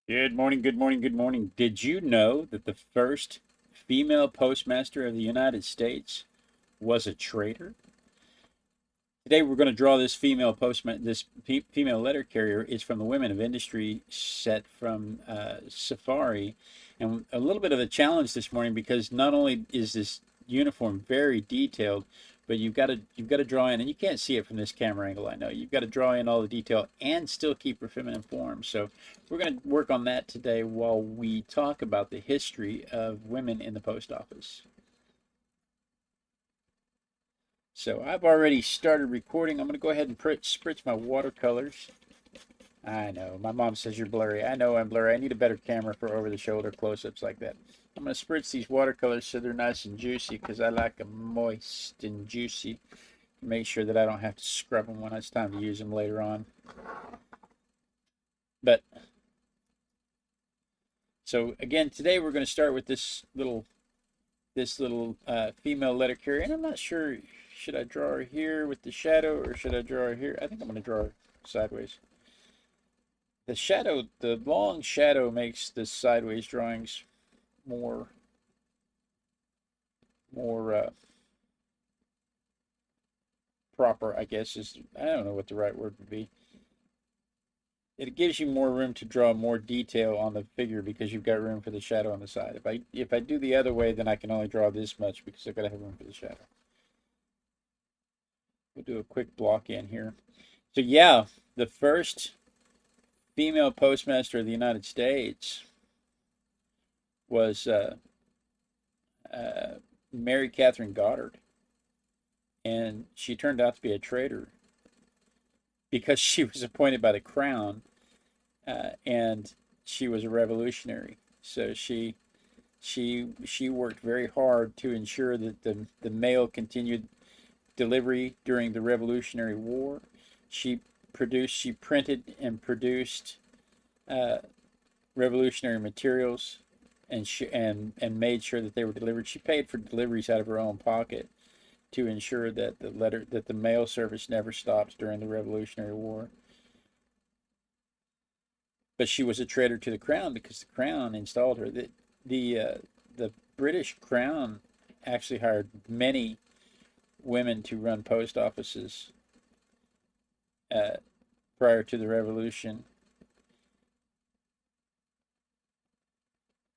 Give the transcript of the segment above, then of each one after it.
Good morning, good morning, good morning. Did you know that the first female postmaster of the United States was a traitor? Today we're going to draw this female letter carrier. It's from the Women of Industry set from Safari, and a little bit of a challenge this morning because not only is this uniform very detailed, but you've got to draw in, and you can't see it from this camera angle. I know you've got to draw in all the detail and still keep her feminine form. So we're going to work on that today while we talk about the history of women in the post office. So I've already started recording. I'm going to go ahead and spritz my watercolors. I know, my mom says you're blurry. I know I'm blurry. I need a better camera for over-the-shoulder close-ups like that. I'm going to spritz these watercolors so they're nice and juicy because I like them moist and juicy. Make sure that I don't have to scrub them when it's time to use them later on. But, so again, today we're going to start with this little female letter carrier. And I'm not sure, should I draw her here with the shadow or should I draw her here? I think I'm going to draw her sideways. The long shadow makes the sideways drawings more proper, I guess. I don't know what the right word would be. It gives you more room to draw more detail on the figure because you've got room for the shadow on the side. If I do the other way, then I can only draw this much because I've got to have room for the shadow. We'll do a quick block in here. So yeah, the first female postmaster of the United States was Mary Catherine Goddard, and she turned out to be a traitor because she was appointed by the crown, and she was a revolutionary. So she worked very hard to ensure that the mail continued delivery during the Revolutionary War. She printed and produced revolutionary materials, and made sure that they were delivered. She paid for deliveries out of her own pocket to ensure that the mail service never stopped during the Revolutionary War. But she was a traitor to the crown because the crown installed her. The British crown actually hired many women to run post offices prior to the revolution,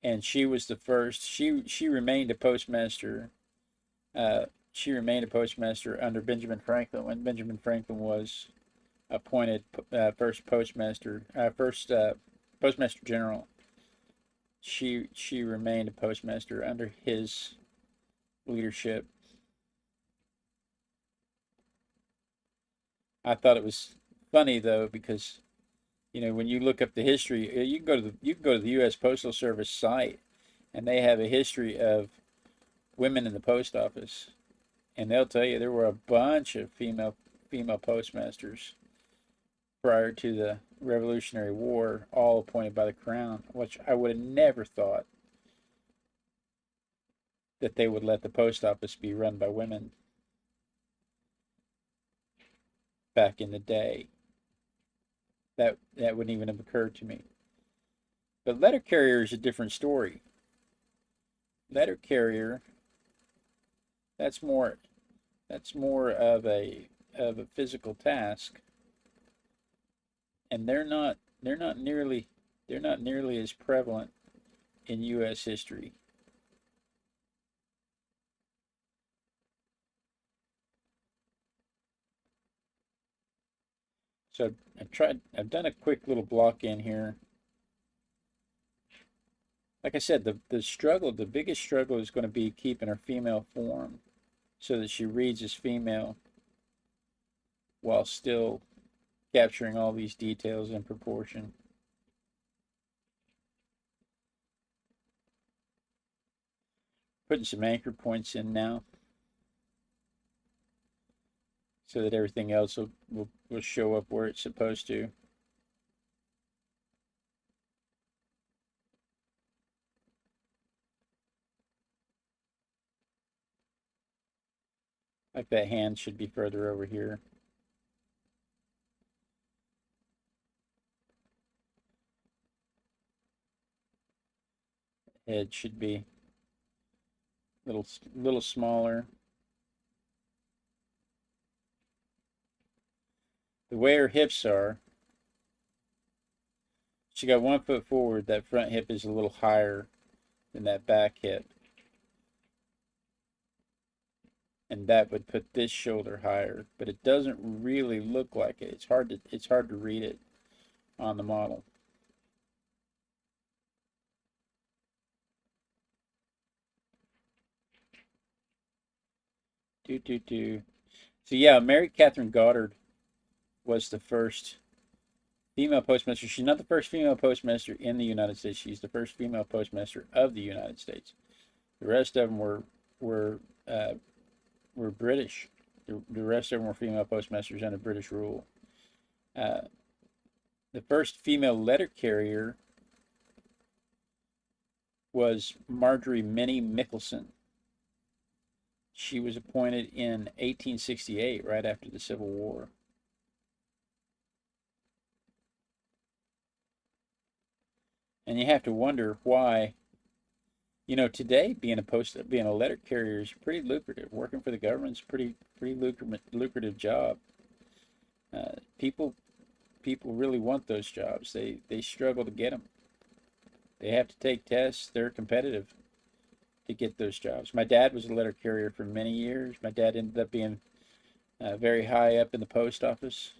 and she was the first. She remained a postmaster. She remained a postmaster under Benjamin Franklin when Benjamin Franklin was appointed first postmaster general. She remained a postmaster under his leadership. I thought it was funny though because when you look up the history, you can go to the U.S. Postal Service site, and they have a history of women in the post office, and they'll tell you there were a bunch of female postmasters prior to the Revolutionary War, all appointed by the crown, which I would have never thought that they would let the post office be run by women back in the day. That wouldn't even have occurred to me. But letter carrier is a different story. Letter carrier, that's more of a physical task, and they're not nearly as prevalent in U.S. history. So I've done a quick little block in here. Like I said, the biggest struggle is going to be keeping her female form so that she reads as female while still capturing all these details in proportion. Putting some anchor points in now so that everything else will show up where it's supposed to. Like that hand should be further over here. head should be little smaller. The way her hips are, she got 1 foot forward. That front hip is a little higher than that back hip. And that would put this shoulder higher, but it doesn't really look like it. It's hard to read it on the model. So yeah, Mary Catherine Goddard was the first female postmaster. She's not the first female postmaster in the United States. She's the first female postmaster of the United States. The rest of them were British. The rest of them were female postmasters under British rule. The first female letter carrier was Marjorie Minnie Michelson. She was appointed in 1868, right after the Civil War. And you have to wonder why. You know, today being a letter carrier is pretty lucrative. Working for the government's pretty lucrative job. People really want those jobs. They struggle to get them. They have to take tests. They're competitive to get those jobs. My dad was a letter carrier for many years. My dad ended up being very high up in the post office.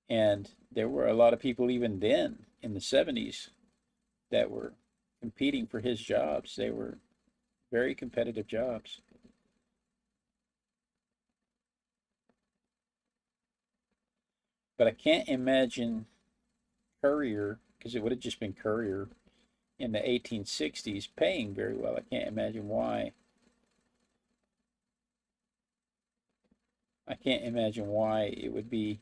And there were a lot of people even then in the 70s that were competing for his jobs. They were very competitive jobs. But I can't imagine courier, because it would have just been courier in the 1860s, paying very well. I can't imagine why. I can't imagine why it would be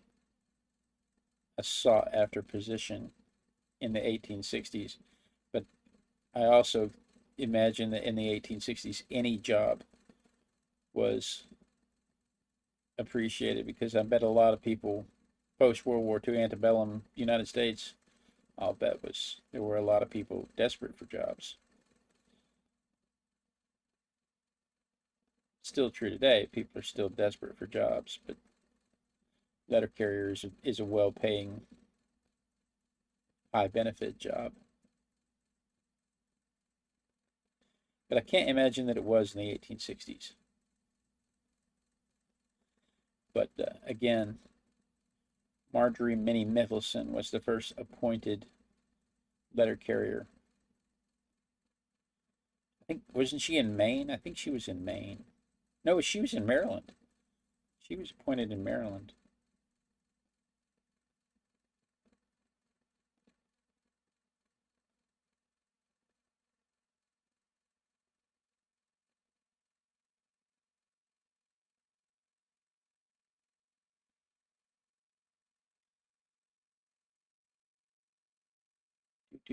a sought after position in the 1860s. But I also imagine that in the 1860s, any job was appreciated, because I bet a lot of people post-World War II antebellum United States, I'll bet there were a lot of people desperate for jobs. Still true today. People are still desperate for jobs, but letter carrier is a well-paying, high-benefit job. But I can't imagine that it was in the 1860s. But again, Marjorie Minnie Michelson was the first appointed letter carrier. I think, wasn't she in Maine? I think she was in Maine. No, she was in Maryland. She was appointed in Maryland.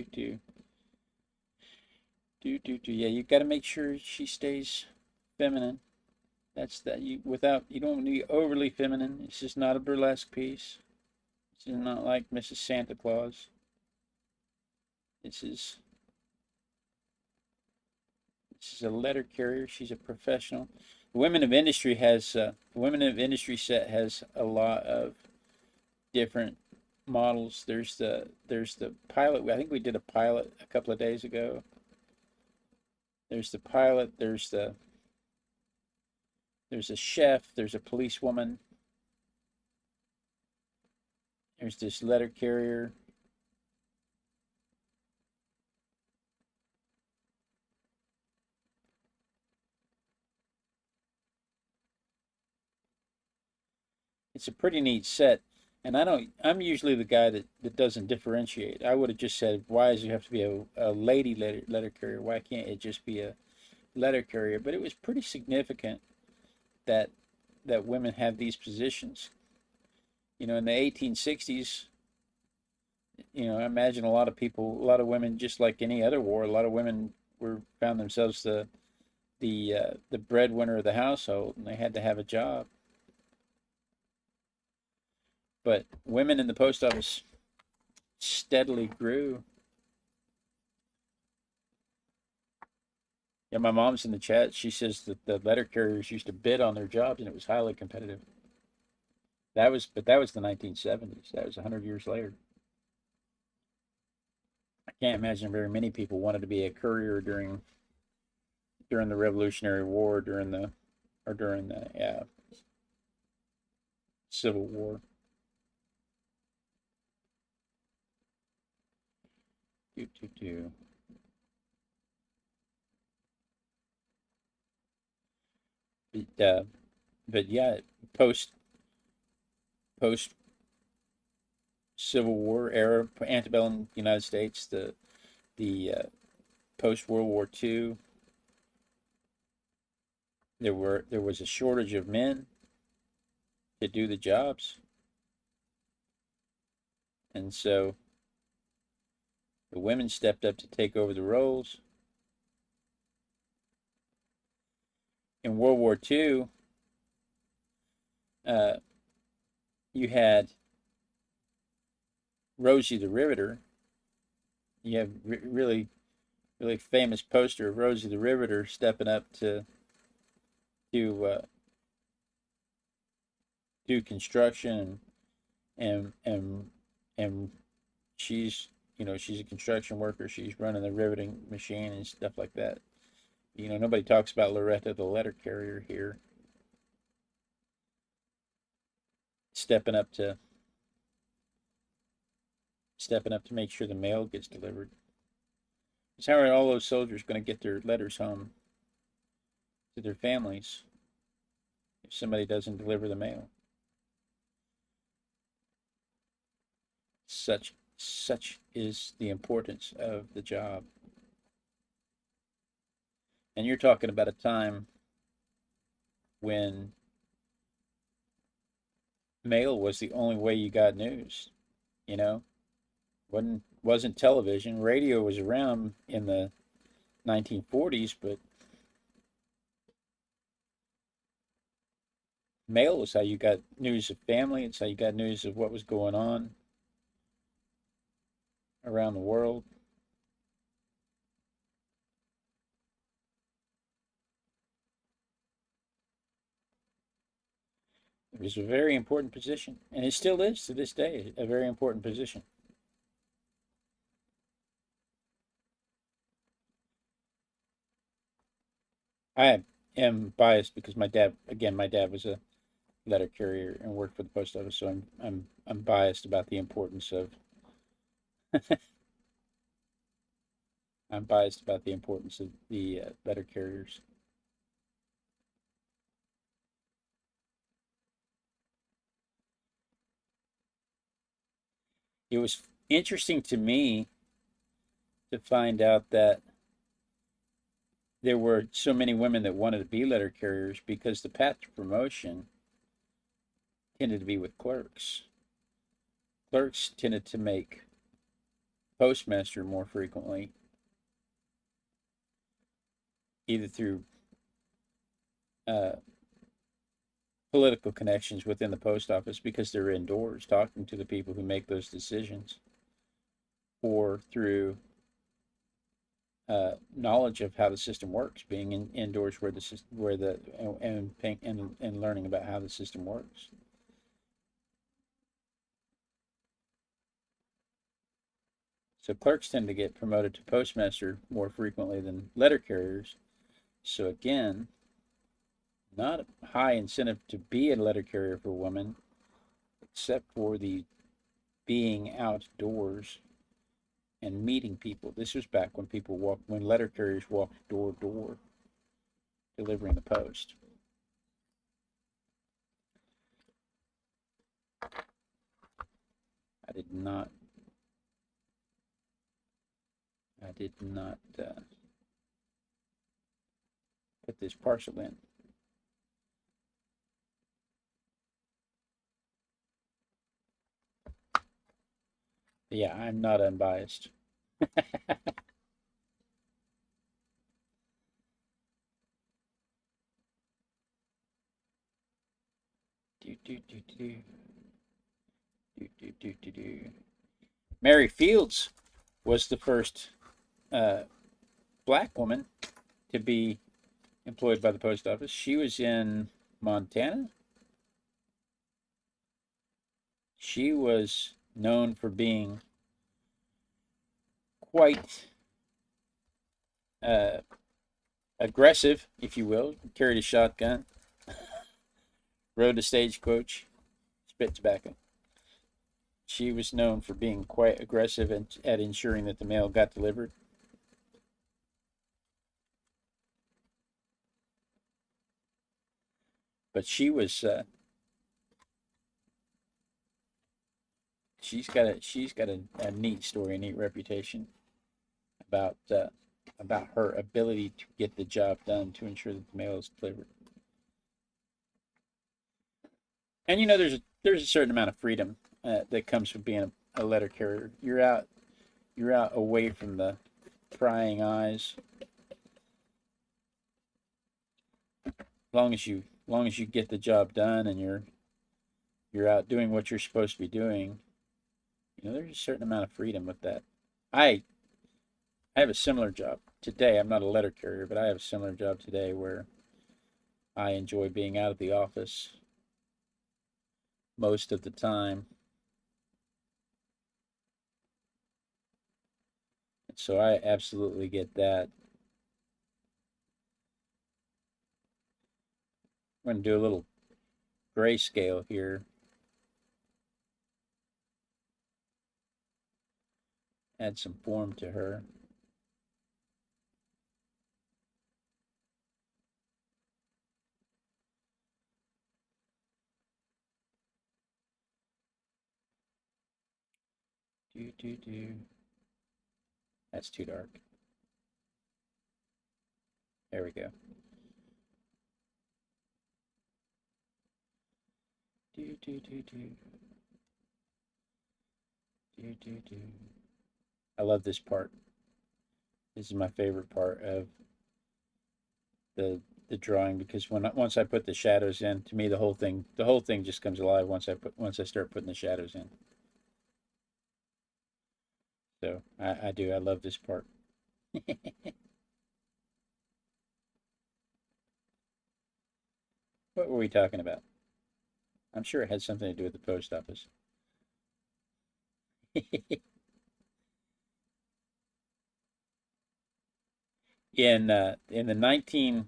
Yeah, you got to make sure she stays feminine. That's that. You don't want to be overly feminine. It's just not a burlesque piece. This is not like Mrs. Santa Claus. This is a letter carrier. She's a professional. The Women of Industry set has a lot of different models. There's the pilot. I think we did a pilot a couple of days ago. There's the pilot. There's a chef. There's a policewoman. There's this letter carrier. It's a pretty neat set. And I'm usually the guy that doesn't differentiate. I would have just said, why does it have to be a lady letter carrier? Why can't it just be a letter carrier? But it was pretty significant that women have these positions. You know, in the 1860s, you know, I imagine a lot of women, just like any other war, a lot of women found themselves the breadwinner of the household, and they had to have a job. But women in the post office steadily grew. Yeah, my mom's in the chat. She says that the letter carriers used to bid on their jobs, and it was highly competitive. But that was the 1970s. That was 100 years later. I can't imagine very many people wanted to be a courier during the Revolutionary War, during the Civil War. But yeah, post Civil War era, antebellum United States, the post World War II, there was a shortage of men to do the jobs, and so the women stepped up to take over the roles. In World War II, you had Rosie the Riveter. You have really famous poster of Rosie the Riveter stepping up to do construction, and she's she's a construction worker. She's running the riveting machine and stuff like that. Nobody talks about Loretta the letter carrier here, stepping up to make sure the mail gets delivered. So how are all those soldiers going to get their letters home to their families if somebody doesn't deliver the mail? Such is the importance of the job. And you're talking about a time when mail was the only way you got news. Wasn't television. Radio was around in the 1940s, but mail was how you got news of family. It's how you got news of what was going on around the world. It was a very important position, and it still is to this day a very important position. I am biased because my dad was a letter carrier and worked for the post office, so I'm biased about the importance of I'm biased about the importance of the letter carriers. It was interesting to me to find out that there were so many women that wanted to be letter carriers because the path to promotion tended to be with clerks. Clerks tended to make postmaster more frequently, either through political connections within the post office because they're indoors talking to the people who make those decisions, or through knowledge of how the system works, being indoors and learning about how the system works. So clerks tend to get promoted to postmaster more frequently than letter carriers. So again, not a high incentive to be a letter carrier for women, except for the being outdoors and meeting people. This was back when letter carriers walked door to door, delivering the post. I did not put this parcel in. But yeah, I'm not unbiased. Mary Fields was the first black woman to be employed by the post office. She was in Montana. She was known for being quite aggressive, if you will. Carried a shotgun, rode a stagecoach, spit tobacco. She was known for being quite aggressive at ensuring that the mail got delivered. But she was she's got a neat story, a neat reputation about her ability to get the job done to ensure that the mail is delivered. And you know, there's a certain amount of freedom that comes with being a letter carrier. You're out away from the prying eyes. Long as you get the job done and you're out doing what you're supposed to be doing, you know, there's a certain amount of freedom with that. I have a similar job today. I'm not a letter carrier, but I have a similar job today where I enjoy being out of the office most of the time. So I absolutely get that. I'm going to do a little grayscale here. Add some form to her. That's too dark. There we go. I love this part. This is my favorite part of the drawing, because once I put the shadows in, to me the whole thing just comes alive once I start putting the shadows in. So I love this part. What were we talking about? I'm sure it had something to do with the post office. In the 1930s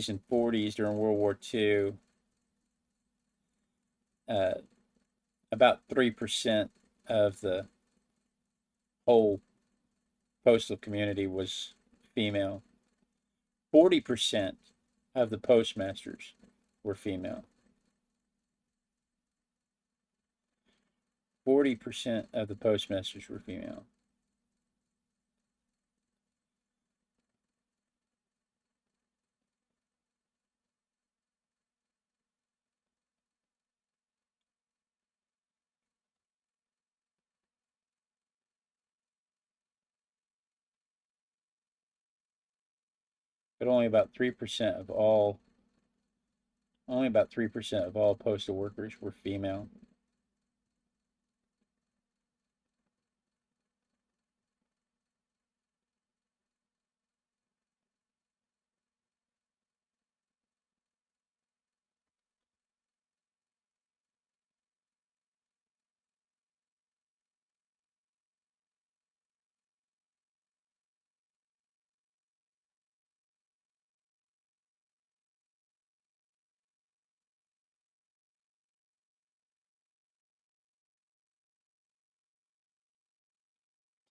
and 40s during World War II, about 3% of the whole postal community was female. 40% of the postmasters were female. 40% of the postmasters were female. But only about 3% of all postal workers were female.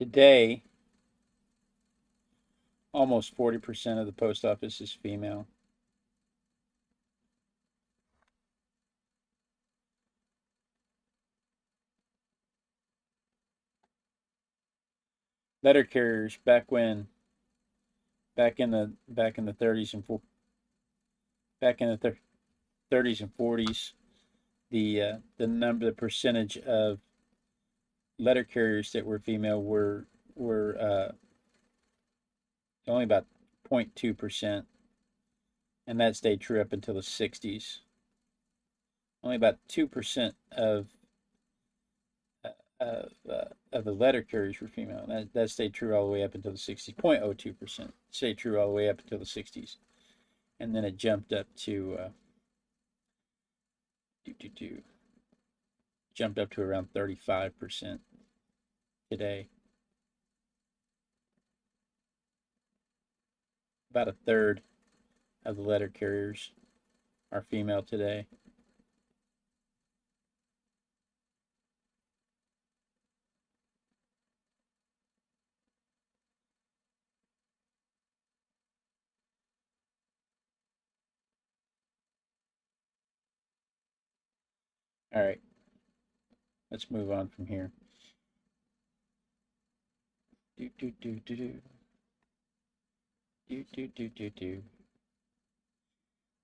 Today, almost 40% of the post office is female. Letter carriers back in the 30s and 40s, the percentage of letter carriers that were female were only about 0.2%, and that stayed true up until the 60s. Only about 2% of of the letter carriers were female. That stayed true all the way up until the 60s. 0.02% stayed true all the way up until the 60s, and then it jumped up to jumped up to around 35% today. About a third of the letter carriers are female today. All right, let's move on from here. Do do do do do do do do do do.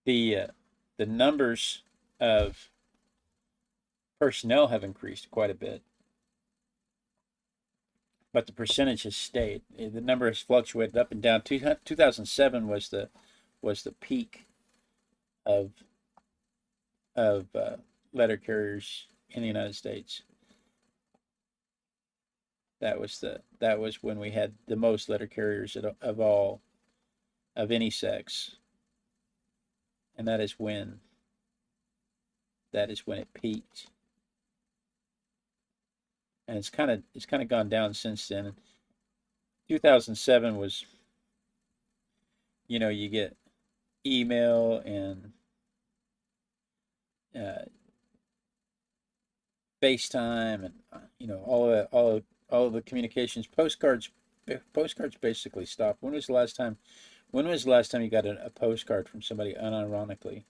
The numbers of personnel have increased quite a bit, but the percentage has stayed. The number has fluctuated up and down. 2007 was the peak of letter carriers in the United States. That was when we had the most letter carriers of any sex, and that is when it peaked. And it's kind of gone down since then. 2007 was, you get email and FaceTime and all of the communications. Postcards basically stopped. When was the last time you got a postcard from somebody unironically?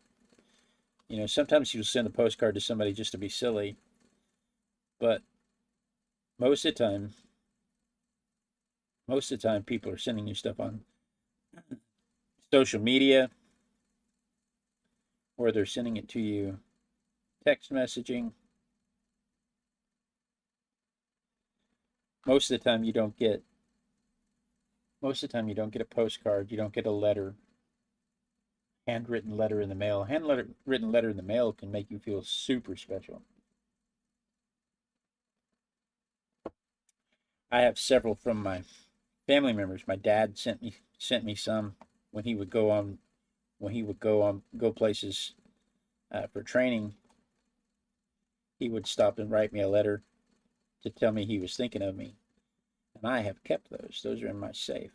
Sometimes you'll send a postcard to somebody just to be silly, but most of the time people are sending you stuff on social media, or they're sending it to you text messaging. Most of the time you don't get a postcard. You don't get a letter, handwritten letter in the mail. Handwritten letter in the mail can make you feel super special. I have several from my family members. My dad sent me some when he would go places for training. He would stop and write me a letter to tell me he was thinking of me, and I have kept those. Those are in my safe.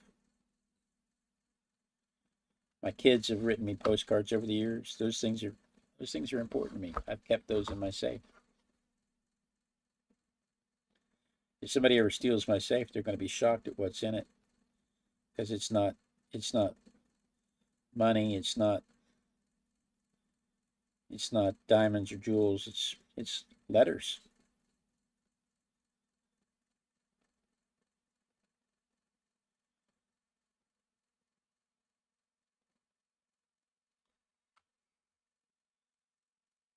My kids have written me postcards over the years. Those things are important to me. I've kept those in my safe. If somebody ever steals my safe, they're going to be shocked at what's in it, because it's not money, it's not diamonds or jewels, it's letters.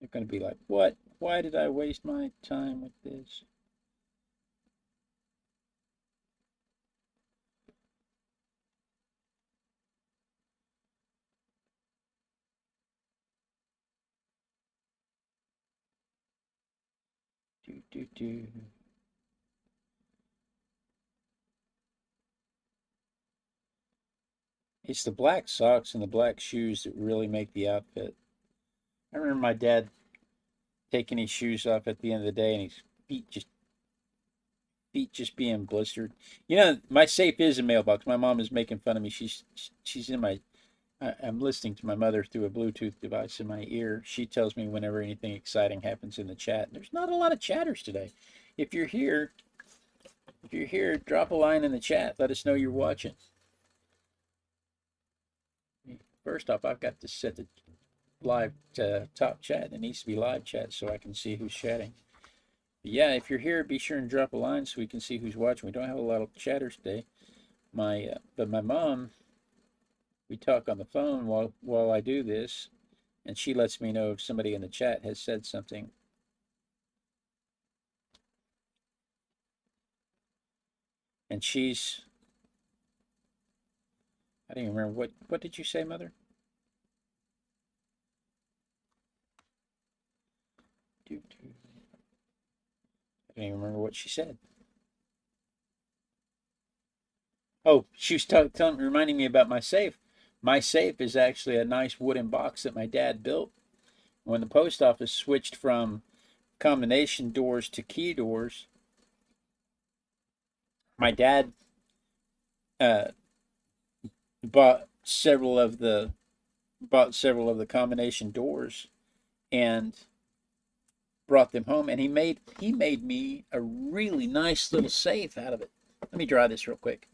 They're going to be like, what? Why did I waste my time with this? Do, do, do. It's the black socks and the black shoes that really make the outfit. I remember my dad taking his shoes off at the end of the day, and his feet just being blistered. My safe is a mailbox. My mom is making fun of me. She's in my. I'm listening to my mother through a Bluetooth device in my ear. She tells me whenever anything exciting happens in the chat. There's not a lot of chatters today. If you're here, drop a line in the chat. Let us know you're watching. First off, I've got to set the live top chat. It needs to be live chat so I can see who's chatting. But yeah, if you're here, be sure and drop a line so we can see who's watching. We don't have a lot of chatters today. But my mom, we talk on the phone while I do this, and she lets me know if somebody in the chat has said something. And I don't even remember what did you say, Mother? I don't even remember what she said. Oh, she was reminding me about my safe. My safe is actually a nice wooden box that my dad built. When the post office switched from combination doors to key doors, my dad uh, bought several of the combination doors and brought them home, and he made me a really nice little safe out of it. Let me dry this real quick.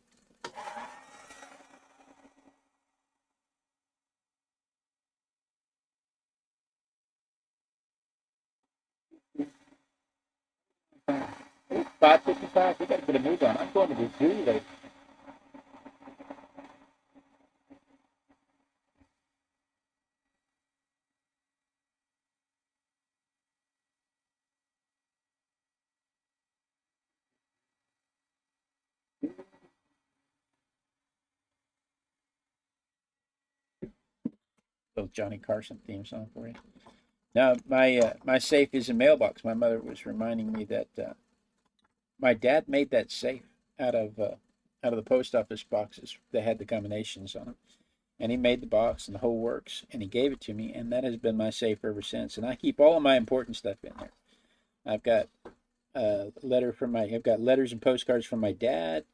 It's 5:55. We got to get a move on. I'm going to the zoo later. Little Johnny Carson theme song for you. Now, my safe is a mailbox. My mother was reminding me that my dad made that safe out of the post office boxes that had the combinations on them, and he made the box and the whole works, and he gave it to me, and that has been my safe ever since. And I keep all of my important stuff in there. I've got I've got letters and postcards from my dad.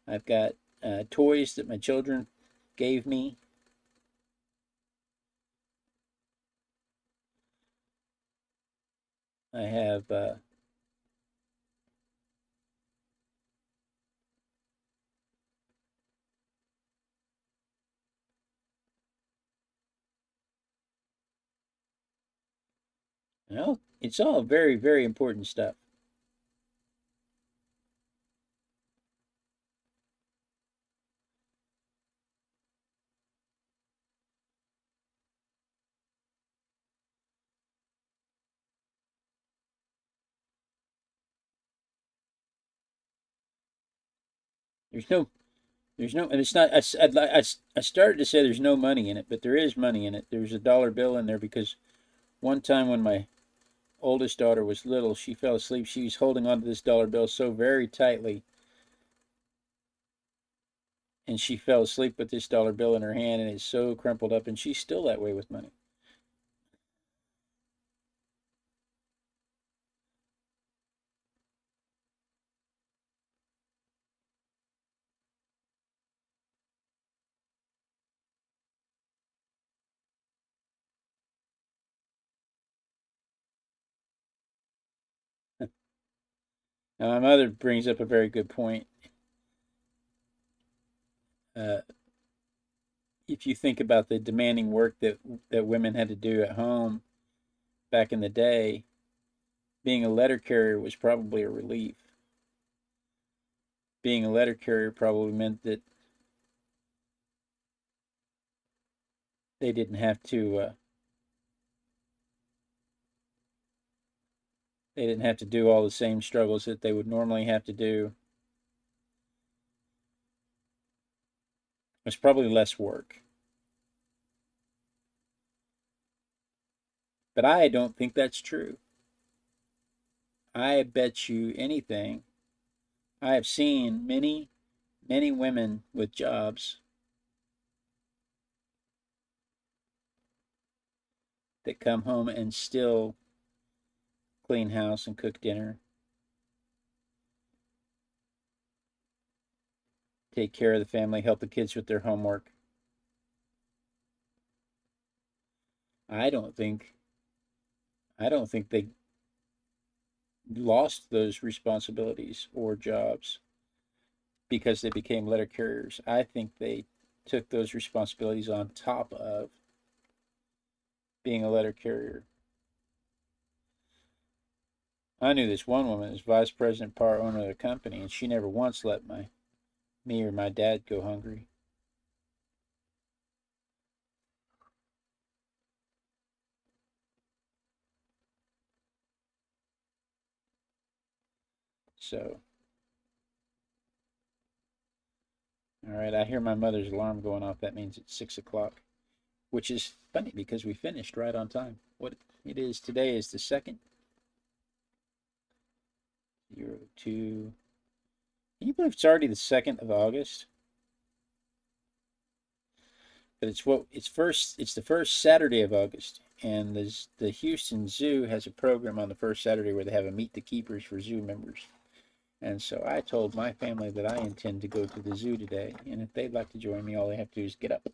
I've got toys that my children gave me. I have it's all very, very important stuff. There's no and it's not. I started to say there's no money in it, but there is money in it. There's a dollar bill in there because one time when my oldest daughter was little, she fell asleep. She was holding onto this dollar bill so very tightly, and she fell asleep with this dollar bill in her hand, and it's so crumpled up, and she's still that way with money. Now, my mother brings up a very good point. Uh, if you think about the demanding work that women had to do at home back in the day, being a letter carrier was probably a relief. Being a letter carrier probably meant that they didn't have to do all the same struggles that they would normally have to do. It's probably less work. But I don't think that's true. I bet you anything. I have seen many, many women with jobs that come home and still clean house and cook dinner, take care of the family, help the kids with their homework. I don't think they lost those responsibilities or jobs because they became letter carriers. I think they took those responsibilities on top of being a letter carrier. I knew this one woman was vice president, part owner of the company, and she never once let me or my dad go hungry. So, all right, I hear my mother's alarm going off. That means it's 6 o'clock, which is funny because we finished right on time. What it is today is the second. 02. Can you believe it's already the 2nd of August? But it's the first Saturday of August, and the Houston Zoo has a program on the first Saturday where they have a Meet the Keepers for zoo members. And so I told my family that I intend to go to the zoo today, and if they'd like to join me, all they have to do is get up.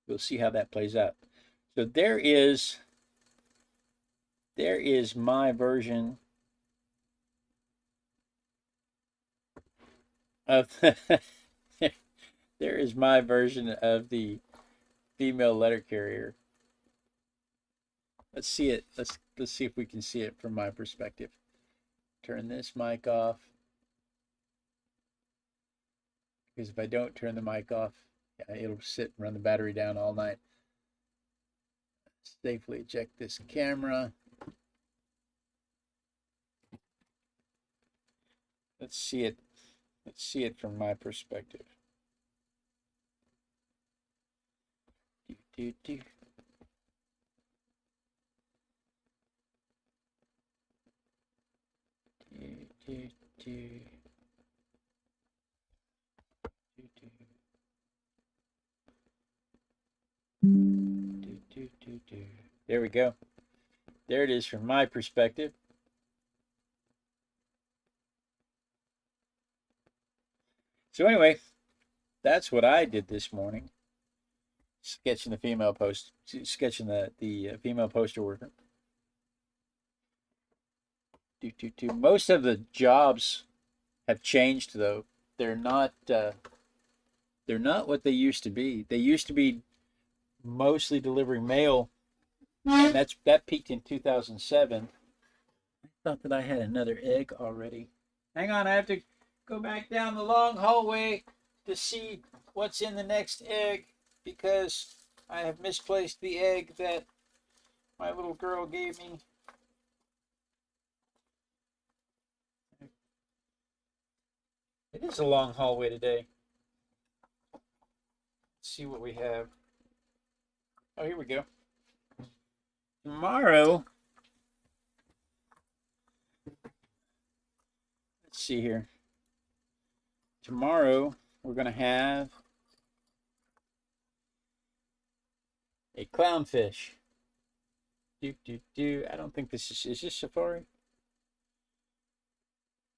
We'll see how that plays out. So there is my version of there is my version of the female letter carrier. Let's see it. Let's see if we can see it from my perspective. Turn this mic off, because if I don't turn the mic off, it'll sit and run the battery down all night. Safely eject this camera. Let's see it. Let's see it from my perspective. Do, do, do. There we go. There it is from my perspective. So anyway, that's what I did this morning. Sketching the female the female postal worker. Most of the jobs have changed, though. They're not what they used to be. They used to be mostly delivering mail, and that peaked in 2007. I thought that I had another egg already. Hang on, I have to go back down the long hallway to see what's in the next egg, because I have misplaced the egg that my little girl gave me. It is a long hallway today. Let's see what we have. Oh, here we go. Tomorrow, let's see here. Tomorrow, we're going to have a clownfish. I don't think this is this Safari?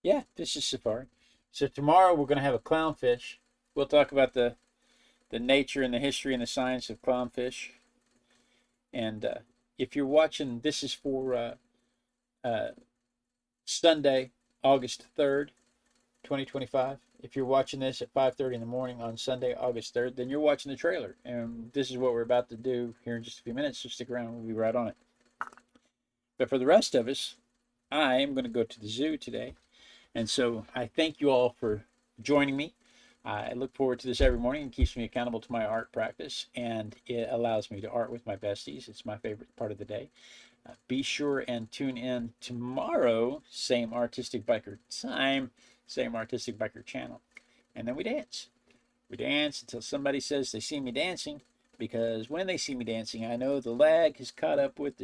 Yeah, this is Safari. So tomorrow we're going to have a clownfish. We'll talk about the nature and the history and the science of clownfish. And if you're watching, this is for Sunday, August 3rd, 2025. If you're watching this at 5:30 in the morning on Sunday, August 3rd, then you're watching the trailer. And this is what we're about to do here in just a few minutes, so stick around. We'll be right on it. But for the rest of us, I am going to go to the zoo today. And so I thank you all for joining me. I look forward to this every morning. It keeps me accountable to my art practice, and it allows me to art with my besties. It's my favorite part of the day. Be sure and tune in tomorrow, same Artistic Biker time, same Artistic Biker channel. And then we dance. We dance until somebody says they see me dancing, because when they see me dancing, I know the lag has caught up with the